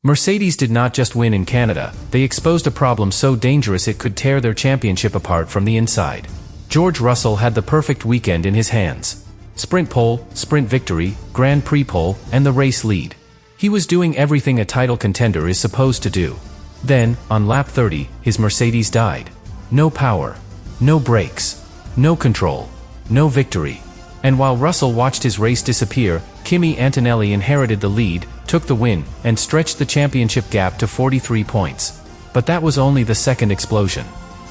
Mercedes did not just win in Canada, they exposed a problem so dangerous it could tear their championship apart from the inside. George Russell had the perfect weekend in his hands. Sprint pole, sprint victory, Grand Prix pole, and the race lead. He was doing everything a title contender is supposed to do. Then, on lap 30, his Mercedes died. No power. No brakes. No control. No victory. And while Russell watched his race disappear, Kimi Antonelli inherited the lead, took the win, and stretched the championship gap to 43 points. But that was only the second explosion.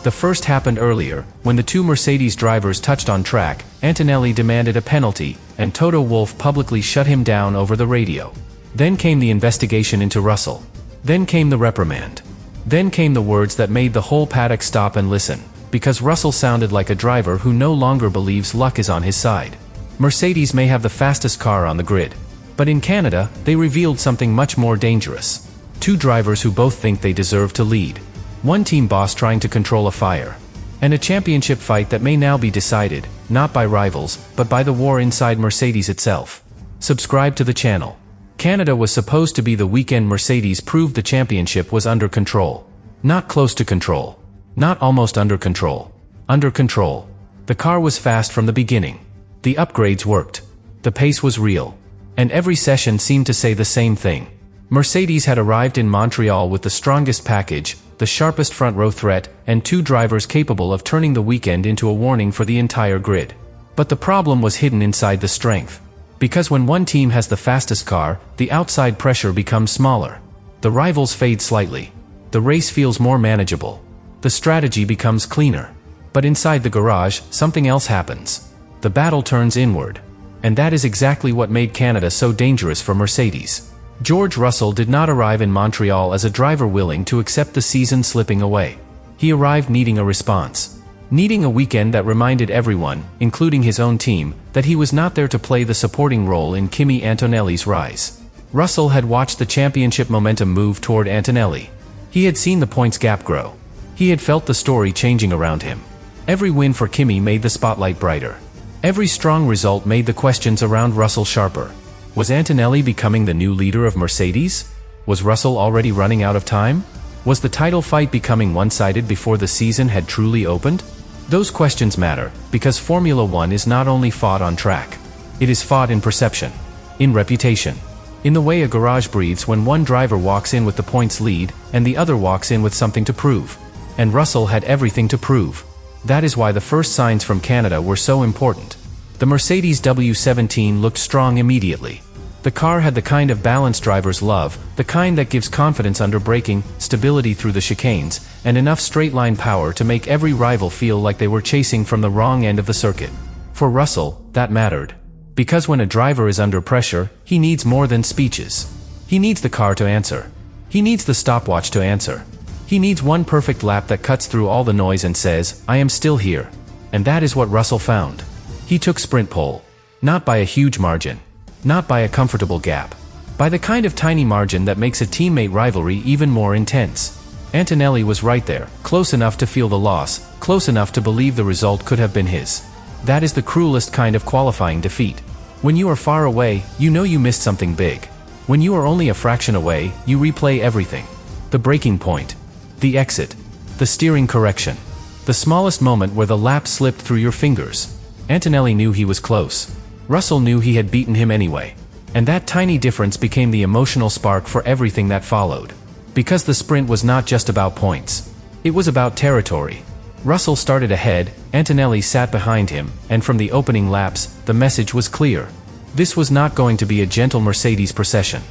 The first happened earlier, when the two Mercedes drivers touched on track. Antonelli demanded a penalty, and Toto Wolff publicly shut him down over the radio. Then came the investigation into Russell. Then came the reprimand. Then came the words that made the whole paddock stop and listen, because Russell sounded like a driver who no longer believes luck is on his side. Mercedes may have the fastest car on the grid, but in Canada, they revealed something much more dangerous. Two drivers who both think they deserve to lead. One team boss trying to control a fire. And a championship fight that may now be decided, not by rivals, but by the war inside Mercedes itself. Subscribe to the channel. Canada was supposed to be the weekend Mercedes proved the championship was under control. Not close to control. Not almost under control. Under control. The car was fast from the beginning. The upgrades worked. The pace was real. And every session seemed to say the same thing. Mercedes had arrived in Montreal with the strongest package, the sharpest front row threat, and two drivers capable of turning the weekend into a warning for the entire grid. But the problem was hidden inside the strength. Because when one team has the fastest car, the outside pressure becomes smaller. The rivals fade slightly. The race feels more manageable. The strategy becomes cleaner. But inside the garage, something else happens. The battle turns inward. And that is exactly what made Canada so dangerous for Mercedes. George Russell did not arrive in Montreal as a driver willing to accept the season slipping away. He arrived needing a response. Needing a weekend that reminded everyone, including his own team, that he was not there to play the supporting role in Kimi Antonelli's rise. Russell had watched the championship momentum move toward Antonelli. He had seen the points gap grow. He had felt the story changing around him. Every win for Kimi made the spotlight brighter. Every strong result made the questions around Russell sharper. Was Antonelli becoming the new leader of Mercedes? Was Russell already running out of time? Was the title fight becoming one-sided before the season had truly opened? Those questions matter, because Formula One is not only fought on track. It is fought in perception, in reputation, in the way a garage breathes when one driver walks in with the points lead, and the other walks in with something to prove. And Russell had everything to prove. That is why the first signs from Canada were so important. The Mercedes W17 looked strong immediately. The car had the kind of balance drivers love, the kind that gives confidence under braking, stability through the chicanes, and enough straight-line power to make every rival feel like they were chasing from the wrong end of the circuit. For Russell, that mattered. Because when a driver is under pressure, he needs more than speeches. He needs the car to answer. He needs the stopwatch to answer. He needs one perfect lap that cuts through all the noise and says, "I am still here." And that is what Russell found. He took sprint pole. Not by a huge margin. Not by a comfortable gap. By the kind of tiny margin that makes a teammate rivalry even more intense. Antonelli was right there, close enough to feel the loss, close enough to believe the result could have been his. That is the cruelest kind of qualifying defeat. When you are far away, you know you missed something big. When you are only a fraction away, you replay everything. The braking point. The exit. The steering correction. The smallest moment where the lap slipped through your fingers. Antonelli knew he was close. Russell knew he had beaten him anyway. And that tiny difference became the emotional spark for everything that followed. Because the sprint was not just about points. It was about territory. Russell started ahead, Antonelli sat behind him, and from the opening laps, the message was clear. This was not going to be a gentle Mercedes procession.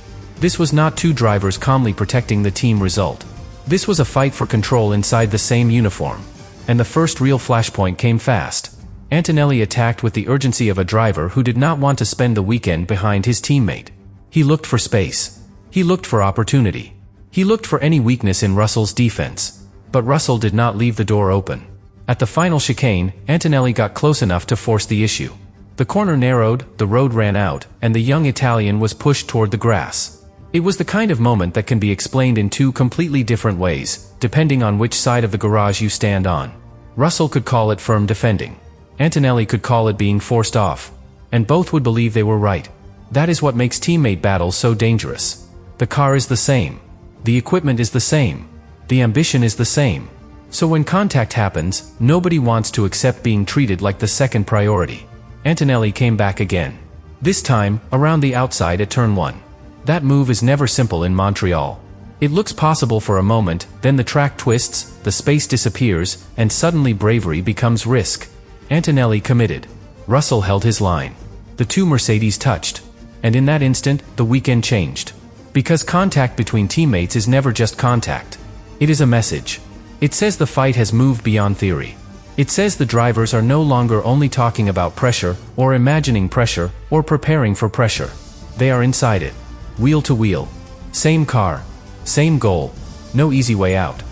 This was not two drivers calmly protecting the team result. This was a fight for control inside the same uniform. And the first real flashpoint came fast. Antonelli attacked with the urgency of a driver who did not want to spend the weekend behind his teammate. He looked for space. He looked for opportunity. He looked for any weakness in Russell's defense. But Russell did not leave the door open. At the final chicane, Antonelli got close enough to force the issue. The corner narrowed, the road ran out, and the young Italian was pushed toward the grass. It was the kind of moment that can be explained in two completely different ways, depending on which side of the garage you stand on. Russell could call it firm defending. Antonelli could call it being forced off. And both would believe they were right. That is what makes teammate battles so dangerous. The car is the same. The equipment is the same. The ambition is the same. So when contact happens, nobody wants to accept being treated like the second priority. Antonelli came back again. This time, around the outside at turn 1. That move is never simple in Montreal. It looks possible for a moment, then the track twists, the space disappears, and suddenly bravery becomes risk. Antonelli committed. Russell held his line. The two Mercedes touched. And in that instant, the weekend changed. Because contact between teammates is never just contact. It is a message. It says the fight has moved beyond theory. It says the drivers are no longer only talking about pressure, or imagining pressure, or preparing for pressure. They are inside it. Wheel to wheel. Same car. Same goal. No easy way out.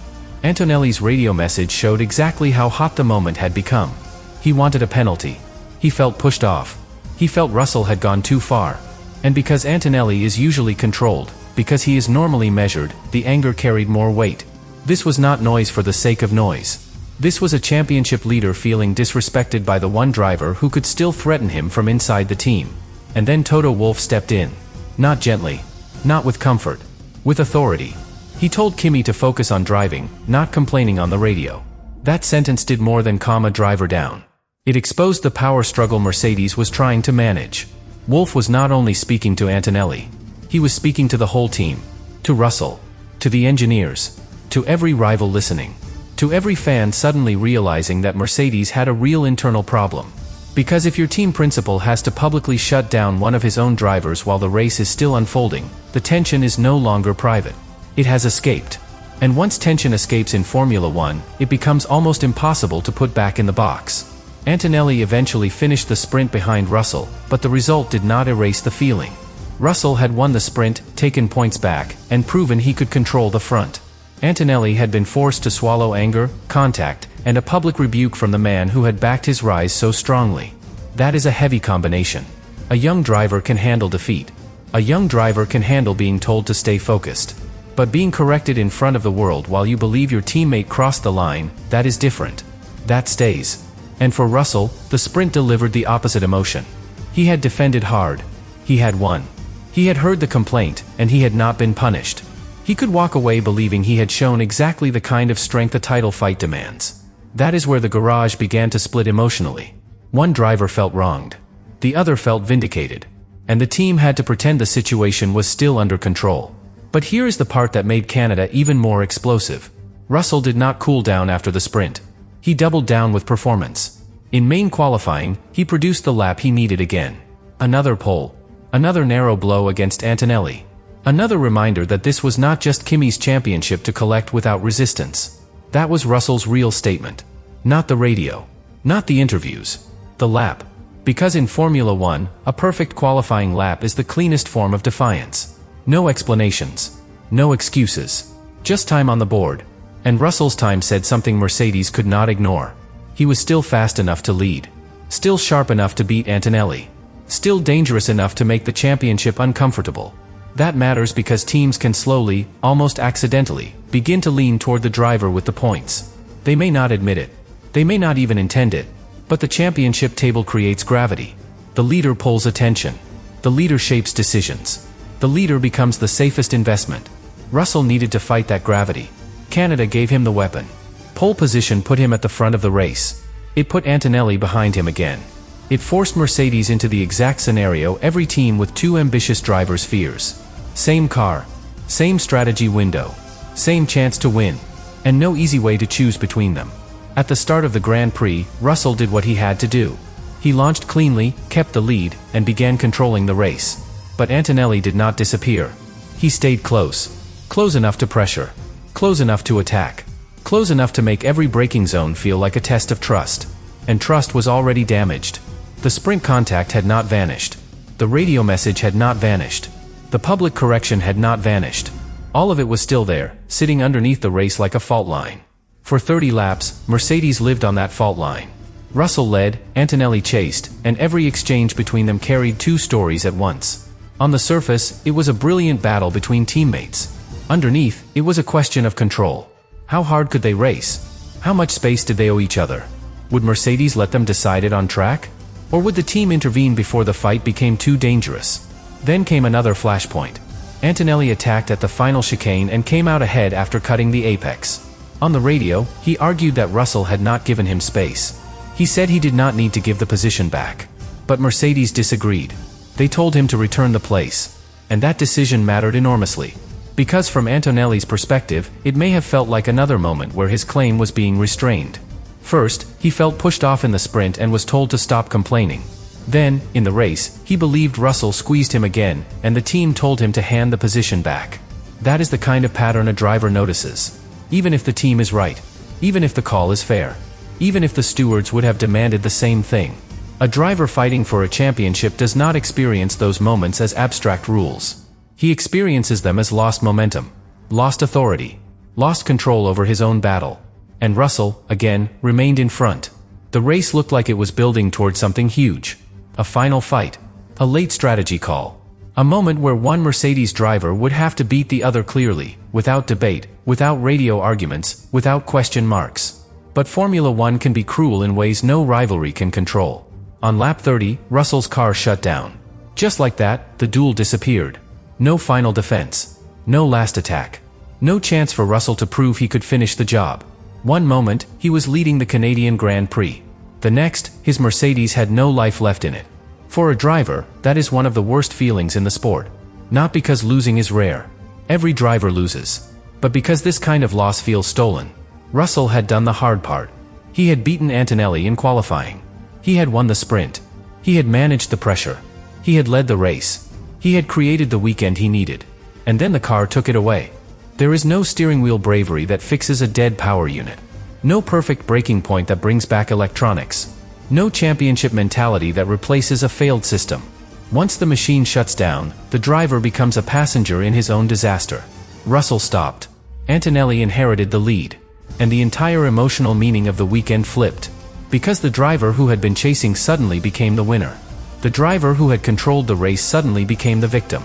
Antonelli's radio message showed exactly how hot the moment had become. He wanted a penalty. He felt pushed off. He felt Russell had gone too far. And because Antonelli is usually controlled, because he is normally measured, the anger carried more weight. This was not noise for the sake of noise. This was a championship leader feeling disrespected by the one driver who could still threaten him from inside the team. And then Toto Wolff stepped in. Not gently. Not with comfort. With authority. He told Kimi to focus on driving, not complaining on the radio. That sentence did more than calm a driver down. It exposed the power struggle Mercedes was trying to manage. Wolff was not only speaking to Antonelli. He was speaking to the whole team. To Russell. To the engineers. To every rival listening. To every fan suddenly realizing that Mercedes had a real internal problem. Because if your team principal has to publicly shut down one of his own drivers while the race is still unfolding, the tension is no longer private. It has escaped. And once tension escapes in Formula One, it becomes almost impossible to put back in the box. Antonelli eventually finished the sprint behind Russell, but the result did not erase the feeling. Russell had won the sprint, taken points back, and proven he could control the front. Antonelli had been forced to swallow anger, contact, and a public rebuke from the man who had backed his rise so strongly. That is a heavy combination. A young driver can handle defeat. A young driver can handle being told to stay focused. But being corrected in front of the world while you believe your teammate crossed the line, that is different. That stays. And for Russell, the sprint delivered the opposite emotion. He had defended hard. He had won. He had heard the complaint, and he had not been punished. He could walk away believing he had shown exactly the kind of strength a title fight demands. That is where the garage began to split emotionally. One driver felt wronged. The other felt vindicated. And the team had to pretend the situation was still under control. But here is the part that made Canada even more explosive. Russell did not cool down after the sprint. He doubled down with performance. In main qualifying, he produced the lap he needed again. Another pole. Another narrow blow against Antonelli. Another reminder that this was not just Kimi's championship to collect without resistance. That was Russell's real statement. Not the radio. Not the interviews. The lap. Because in Formula One, a perfect qualifying lap is the cleanest form of defiance. No explanations. No excuses. Just time on the board. And Russell's time said something Mercedes could not ignore. He was still fast enough to lead. Still sharp enough to beat Antonelli. Still dangerous enough to make the championship uncomfortable. That matters because teams can slowly, almost accidentally, begin to lean toward the driver with the points. They may not admit it. They may not even intend it. But the championship table creates gravity. The leader pulls attention. The leader shapes decisions. The leader becomes the safest investment. Russell needed to fight that gravity. Canada gave him the weapon. Pole position put him at the front of the race. It put Antonelli behind him again. It forced Mercedes into the exact scenario every team with two ambitious drivers fears. Same car. Same strategy window. Same chance to win. And no easy way to choose between them. At the start of the Grand Prix, Russell did what he had to do. He launched cleanly, kept the lead, and began controlling the race. But Antonelli did not disappear. He stayed close. Close enough to pressure. Close enough to attack. Close enough to make every braking zone feel like a test of trust. And trust was already damaged. The sprint contact had not vanished. The radio message had not vanished. The public correction had not vanished. All of it was still there, sitting underneath the race like a fault line. For 30 laps, Mercedes lived on that fault line. Russell led, Antonelli chased, and every exchange between them carried two stories at once. On the surface, it was a brilliant battle between teammates. Underneath, it was a question of control. How hard could they race? How much space did they owe each other? Would Mercedes let them decide it on track? Or would the team intervene before the fight became too dangerous? Then came another flashpoint. Antonelli attacked at the final chicane and came out ahead after cutting the apex. On the radio, he argued that Russell had not given him space. He said he did not need to give the position back. But Mercedes disagreed. They told him to return the place. And that decision mattered enormously. Because from Antonelli's perspective, it may have felt like another moment where his claim was being restrained. First, he felt pushed off in the sprint and was told to stop complaining. Then, in the race, he believed Russell squeezed him again, and the team told him to hand the position back. That is the kind of pattern a driver notices. Even if the team is right. Even if the call is fair. Even if the stewards would have demanded the same thing. A driver fighting for a championship does not experience those moments as abstract rules. He experiences them as lost momentum, lost authority, lost control over his own battle. And Russell, again, remained in front. The race looked like it was building toward something huge. A final fight. A late strategy call. A moment where one Mercedes driver would have to beat the other clearly, without debate, without radio arguments, without question marks. But Formula One can be cruel in ways no rivalry can control. On lap 30, Russell's car shut down. Just like that, the duel disappeared. No final defense. No last attack. No chance for Russell to prove he could finish the job. One moment, he was leading the Canadian Grand Prix. The next, his Mercedes had no life left in it. For a driver, that is one of the worst feelings in the sport. Not because losing is rare. Every driver loses. But because this kind of loss feels stolen. Russell had done the hard part. He had beaten Antonelli in qualifying. He had won the sprint. He had managed the pressure. He had led the race. He had created the weekend he needed. And then the car took it away. There is no steering wheel bravery that fixes a dead power unit. No perfect breaking point that brings back electronics. No championship mentality that replaces a failed system. Once the machine shuts down, the driver becomes a passenger in his own disaster. Russell stopped. Antonelli inherited the lead. And the entire emotional meaning of the weekend flipped. Because the driver who had been chasing suddenly became the winner. The driver who had controlled the race suddenly became the victim.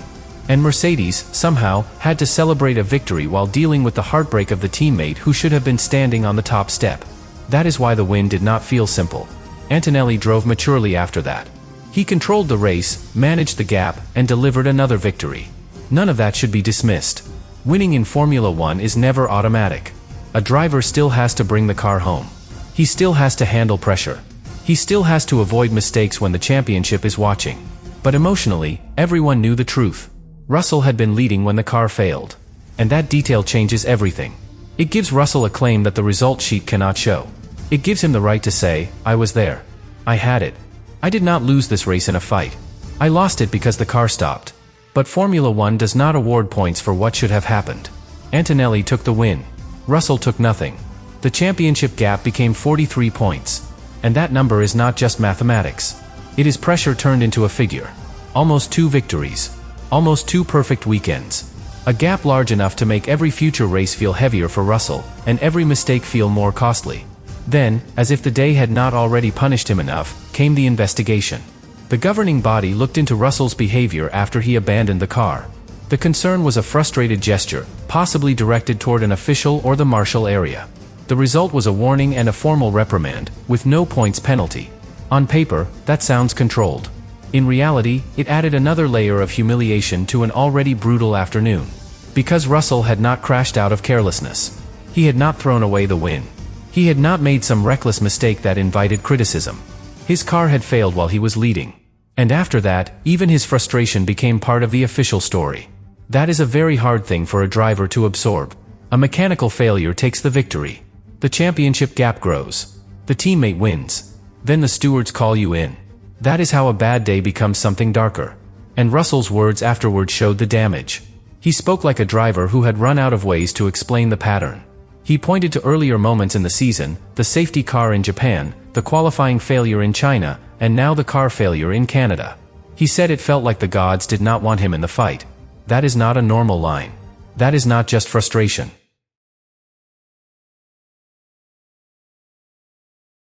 And Mercedes, somehow, had to celebrate a victory while dealing with the heartbreak of the teammate who should have been standing on the top step. That is why the win did not feel simple. Antonelli drove maturely after that. He controlled the race, managed the gap, and delivered another victory. None of that should be dismissed. Winning in Formula One is never automatic. A driver still has to bring the car home. He still has to handle pressure. He still has to avoid mistakes when the championship is watching. But emotionally, everyone knew the truth. Russell had been leading when the car failed. And that detail changes everything. It gives Russell a claim that the result sheet cannot show. It gives him the right to say, I was there. I had it. I did not lose this race in a fight. I lost it because the car stopped. But Formula One does not award points for what should have happened. Antonelli took the win. Russell took nothing. The championship gap became 43 points. And that number is not just mathematics. It is pressure turned into a figure. Almost 2 victories. Almost 2 perfect weekends. A gap large enough to make every future race feel heavier for Russell, and every mistake feel more costly. Then, as if the day had not already punished him enough, came the investigation. The governing body looked into Russell's behavior after he abandoned the car. The concern was a frustrated gesture, possibly directed toward an official or the marshal area. The result was a warning and a formal reprimand, with no points penalty. On paper, that sounds controlled. In reality, it added another layer of humiliation to an already brutal afternoon. Because Russell had not crashed out of carelessness. He had not thrown away the win. He had not made some reckless mistake that invited criticism. His car had failed while he was leading. And after that, even his frustration became part of the official story. That is a very hard thing for a driver to absorb. A mechanical failure takes the victory. The championship gap grows. The teammate wins. Then the stewards call you in. That is how a bad day becomes something darker. And Russell's words afterward showed the damage. He spoke like a driver who had run out of ways to explain the pattern. He pointed to earlier moments in the season, the safety car in Japan, the qualifying failure in China, and now the car failure in Canada. He said it felt like the gods did not want him in the fight. That is not a normal line. That is not just frustration.